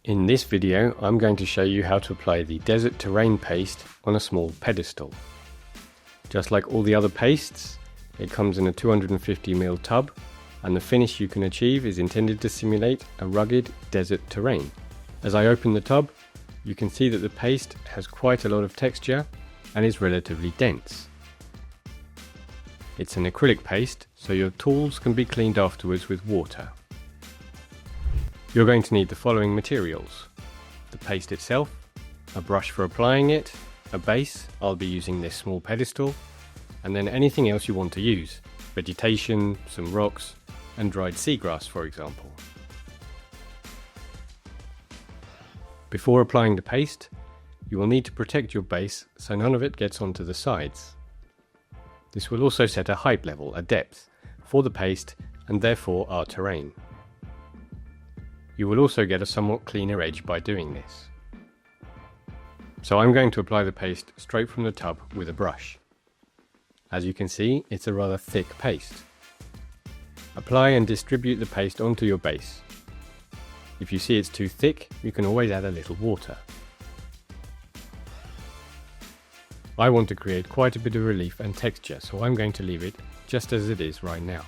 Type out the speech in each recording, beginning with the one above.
In this video, I'm going to show you how to apply the desert terrain paste on a small pedestal. Just like all the other pastes, it comes in a 250ml tub, and the finish you can achieve is intended to simulate a rugged desert terrain. As I open the tub, you can see that the paste has quite a lot of texture and is relatively dense. It's an acrylic paste, so your tools can be cleaned afterwards with water. You're going to need the following materials: the paste itself, a brush for applying it, a base, I'll be using this small pedestal, and then anything else you want to use, vegetation, some rocks, and dried seagrass for example. Before applying the paste, you will need to protect your base so none of it gets onto the sides. This will also set a height level, a depth, for the paste and therefore our terrain. You will also get a somewhat cleaner edge by doing this. So I'm going to apply the paste straight from the tub with a brush. As you can see, it's a rather thick paste. Apply and distribute the paste onto your base. If you see it's too thick, you can always add a little water. I want to create quite a bit of relief and texture, so I'm going to leave it just as it is right now.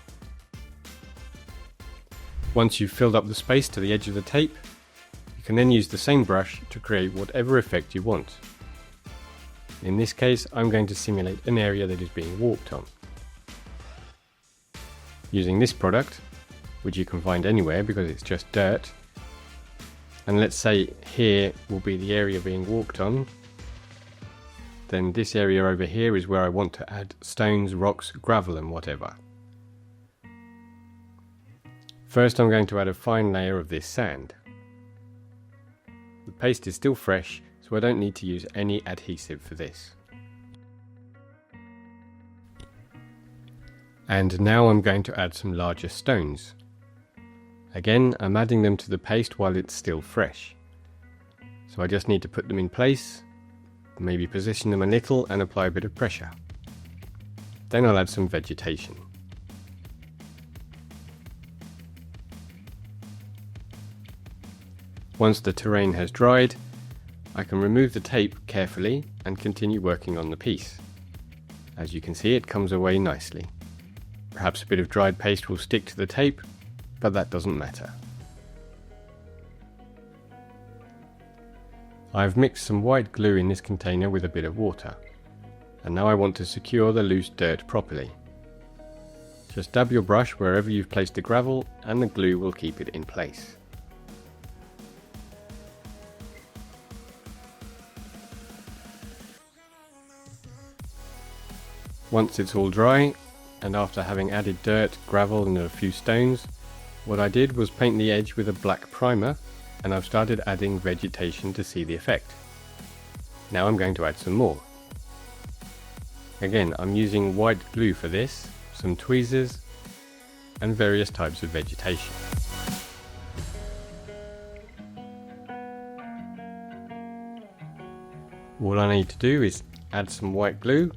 Once you've filled up the space to the edge of the tape, you can then use the same brush to create whatever effect you want. In this case, I'm going to simulate an area that is being walked on. Using this product, which you can find anywhere because it's just dirt, and let's say here will be the area being walked on, then this area over here is where I want to add stones, rocks, gravel and whatever. First I'm going to add a fine layer of this sand. The paste is still fresh, so I don't need to use any adhesive for this. And now I'm going to add some larger stones. Again, I'm adding them to the paste while it's still fresh. So I just need to put them in place, maybe position them a little and apply a bit of pressure. Then I'll add some vegetation. Once the terrain has dried, I can remove the tape carefully and continue working on the piece. As you can see, it comes away nicely. Perhaps a bit of dried paste will stick to the tape, but that doesn't matter. I've mixed some white glue in this container with a bit of water, and now I want to secure the loose dirt properly. Just dab your brush wherever you've placed the gravel and the glue will keep it in place. Once it's all dry, and after having added dirt, gravel and a few stones, what I did was paint the edge with a black primer, and I've started adding vegetation to see the effect. Now I'm going to add some more. Again, I'm using white glue for this, some tweezers, and various types of vegetation. All I need to do is add some white glue,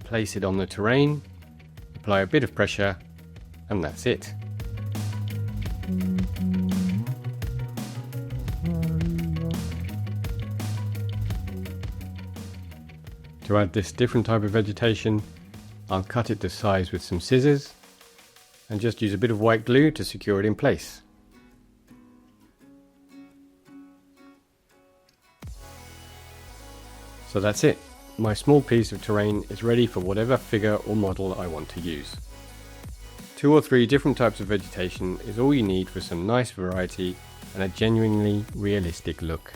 place it on the terrain, apply a bit of pressure, and that's it. To add this different type of vegetation, I'll cut it to size with some scissors and just use a bit of white glue to secure it in place. So that's it. My small piece of terrain is ready for whatever figure or model I want to use. 2 or 3 different types of vegetation is all you need for some nice variety and a genuinely realistic look.